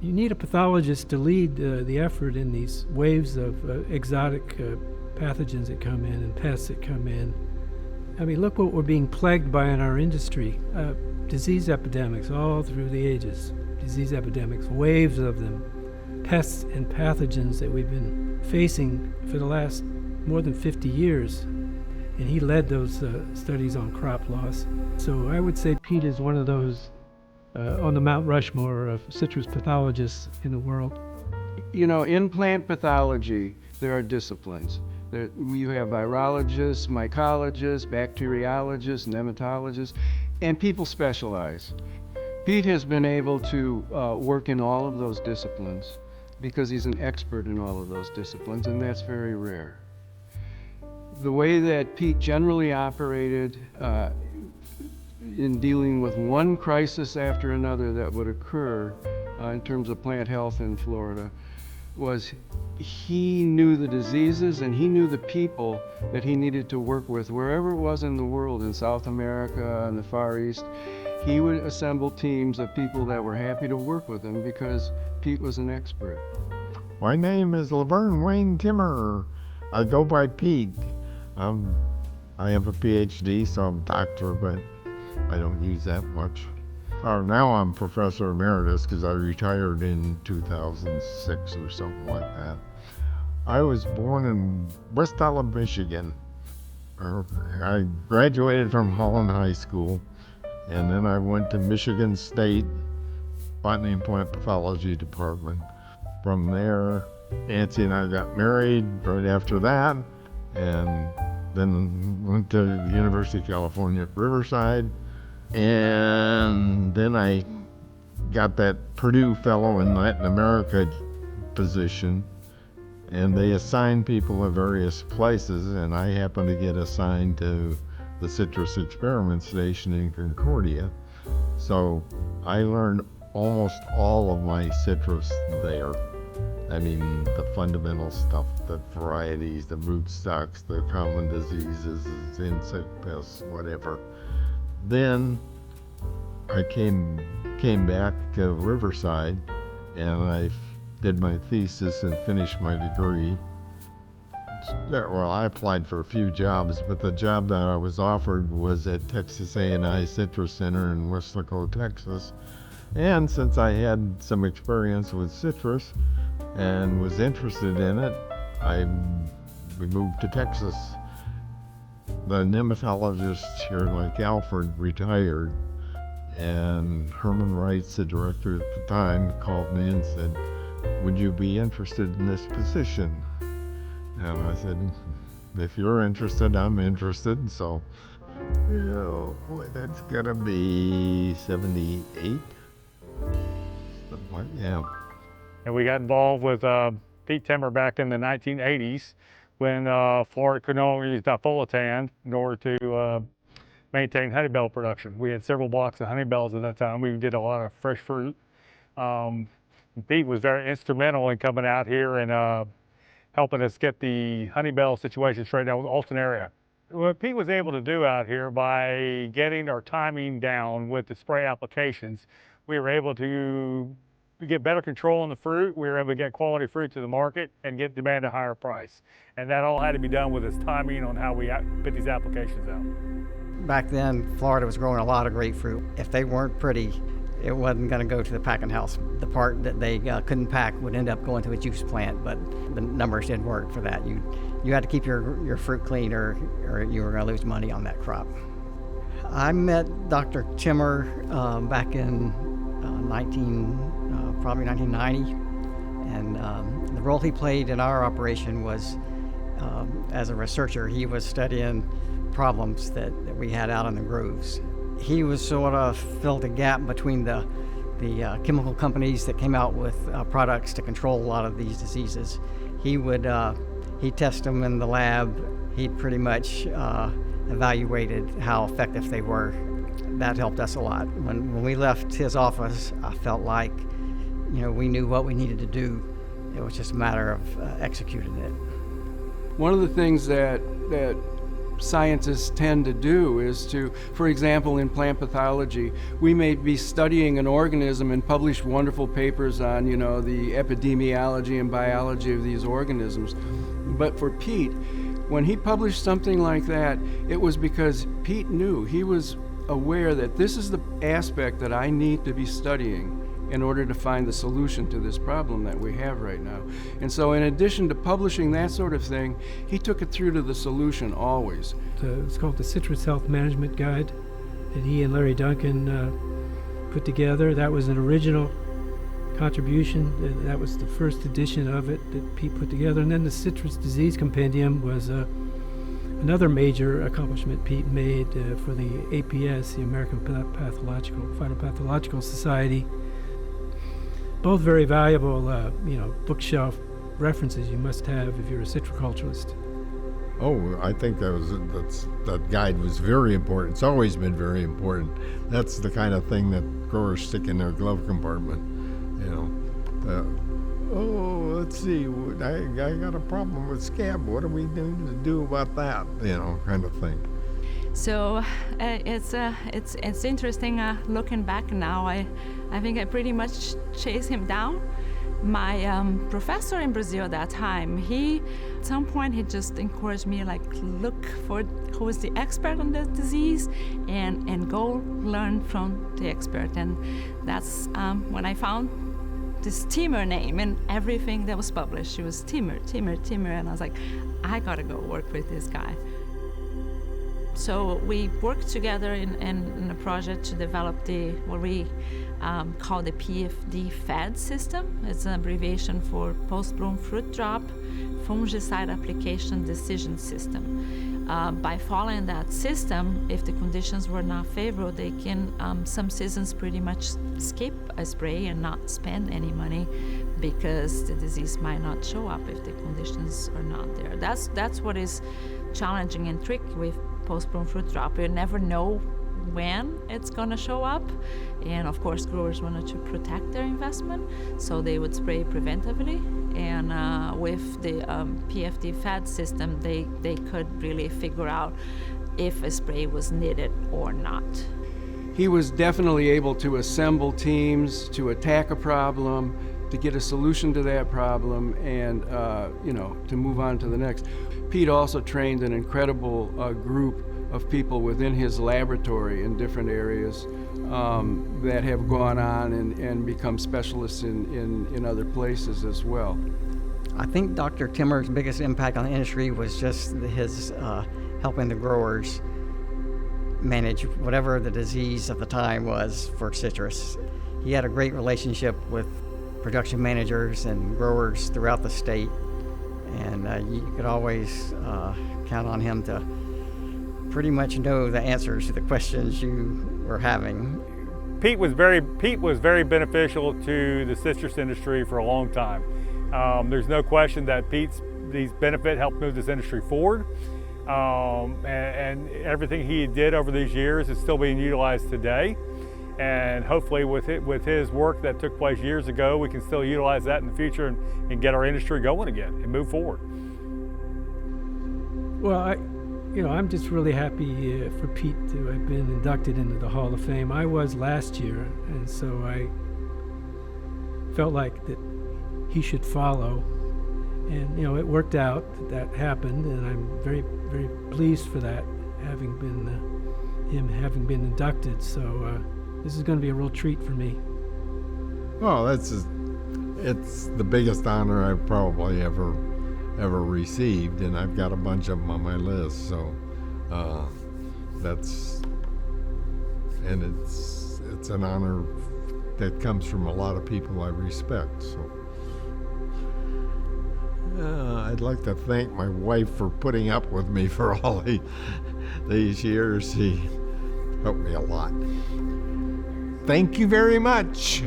You need a pathologist to lead the effort in these waves of exotic pathogens that come in and pests that come in. I mean, look what we're being plagued by in our industry. Disease epidemics all through the ages. Disease epidemics, waves of them. Pests and pathogens that we've been facing for the last more than 50 years. And he led those studies on crop loss. So I would say Pete is one of those on the Mount Rushmore of citrus pathologists in the world. You know, in plant pathology, there are disciplines. You have virologists, mycologists, bacteriologists, nematologists, and people specialize. Pete has been able to work in all of those disciplines because he's an expert in all of those disciplines, and that's very rare. The way that Pete generally operated in dealing with one crisis after another that would occur in terms of plant health in Florida was he knew the diseases and he knew the people that he needed to work with wherever it was in the world, in South America and the Far East. He would assemble teams of people that were happy to work with him because Pete was an expert. My name is Laverne Wayne Timmer. I go by Pete. I have a PhD, so I'm a doctor, but I don't use that much. Now I'm Professor Emeritus because I retired in 2006 or something like that. I was born in West Holland, Michigan. I graduated from Holland High School, and then I went to Michigan State Botany and Plant Pathology Department. From there, Nancy and I got married right after that, and then went to the University of California at Riverside. And then I got that Purdue Fellow in Latin America position, and they assign people at various places, and I happened to get assigned to the Citrus Experiment Station in Concordia. So I learned almost all of my citrus there. I mean, the fundamental stuff, the varieties, the rootstocks, the common diseases, insect pests, whatever. Then I came back to Riverside, and I did my thesis and finished my degree. Well, I applied for a few jobs, but the job that I was offered was at Texas A&I Citrus Center in Weslaco, Texas. And since I had some experience with citrus and was interested in it, we moved to Texas. The nematologist here, like Alfred, retired, and Herman Wrights, the director at the time, called me and said, "Would you be interested in this position?" And I said, "If you're interested, I'm interested." So, that's gonna be 78. Yeah. And we got involved with Pete Timmer back in the 1980s. When Florida could no longer use difolitan in order to maintain honeybell production. We had several blocks of honeybells at that time. We did a lot of fresh fruit. Pete was very instrumental in coming out here and helping us get the honeybell situation straightened out with Alton area. What Pete was able to do out here by getting our timing down with the spray applications, we were able to get better control on the fruit. We were able to get quality fruit to the market and get demand a higher price. And that all had to be done with his timing on how we put these applications out. Back then, Florida was growing a lot of grapefruit. If they weren't pretty, it wasn't going to go to the packing house. The part that they couldn't pack would end up going to a juice plant, but the numbers didn't work for that. You had to keep your fruit clean or you were going to lose money on that crop. I met Dr. Timmer back in probably 1990, and the role he played in our operation was as a researcher. He was studying problems that we had out in the groves. He was sort of filled a gap between the chemical companies that came out with products to control a lot of these diseases. He'd test them in the lab. He'd pretty much evaluated how effective they were. That helped us a lot. When we left his office, I felt like, we knew what we needed to do. It was just a matter of executing it. One of the things that scientists tend to do is to, for example, in plant pathology, we may be studying an organism and publish wonderful papers on, the epidemiology and biology of these organisms. But for Pete, when he published something like that, it was because Pete knew, he was aware that this is the aspect that I need to be studying in order to find the solution to this problem that we have right now. And so in addition to publishing that sort of thing, he took it through to the solution always. It's called the Citrus Health Management Guide that he and Larry Duncan put together. That was an original contribution. That was the first edition of it that Pete put together. And then the Citrus Disease Compendium was another major accomplishment Pete made for the APS, the American Phytopathological Society. Both very valuable, bookshelf references you must have if you're a citriculturist. Oh, I think that guide was very important. It's always been very important. That's the kind of thing that growers stick in their glove compartment. Let's see, I got a problem with scab. What are we going to do about that? Kind of thing. So it's interesting looking back now. I think I pretty much chased him down. My professor in Brazil at that time, at some point he just encouraged me, look for who is the expert on the disease and go learn from the expert. And that's when I found this Timmer name and everything that was published. It was Timmer, and I was like, I gotta go work with this guy. So we worked together in a project to develop what we call the PFD FAD system. It's an abbreviation for Post-Bloom Fruit Drop Fungicide Application Decision System. By following that system, if the conditions were not favorable, they can some seasons pretty much skip a spray and not spend any money because the disease might not show up if the conditions are not there. That's what is challenging and tricky with post-bloom fruit drop. You never know when it's going to show up, and of course growers wanted to protect their investment, so they would spray preventively, and with the PFD FAD system they could really figure out if a spray was needed or not. He was definitely able to assemble teams to attack a problem, to get a solution to that problem, and to move on to the next. Pete also trained an incredible group of people within his laboratory in different areas that have gone on and become specialists in other places as well. I think Dr. Timmer's biggest impact on the industry was just his helping the growers manage whatever the disease of the time was for citrus. He had a great relationship with production managers and growers throughout the state, and you could always count on him to pretty much know the answers to the questions you were having. Pete was very beneficial to the citrus industry for a long time. There's no question that Pete's benefit helped move this industry forward, and everything he did over these years is still being utilized today. And hopefully with his work that took place years ago, we can still utilize that in the future and get our industry going again and move forward. Well, I'm just really happy for Pete to have been inducted into the Hall of Fame. I was last year, and so I felt like that he should follow. And it worked out that happened, and I'm very, very pleased for that, having been inducted. So this is going to be a real treat for me. Well, it's the biggest honor I've probably ever received, and I've got a bunch of them on my list. So it's an honor that comes from a lot of people I respect. So I'd like to thank my wife for putting up with me for all these years. She helped me a lot. Thank you very much.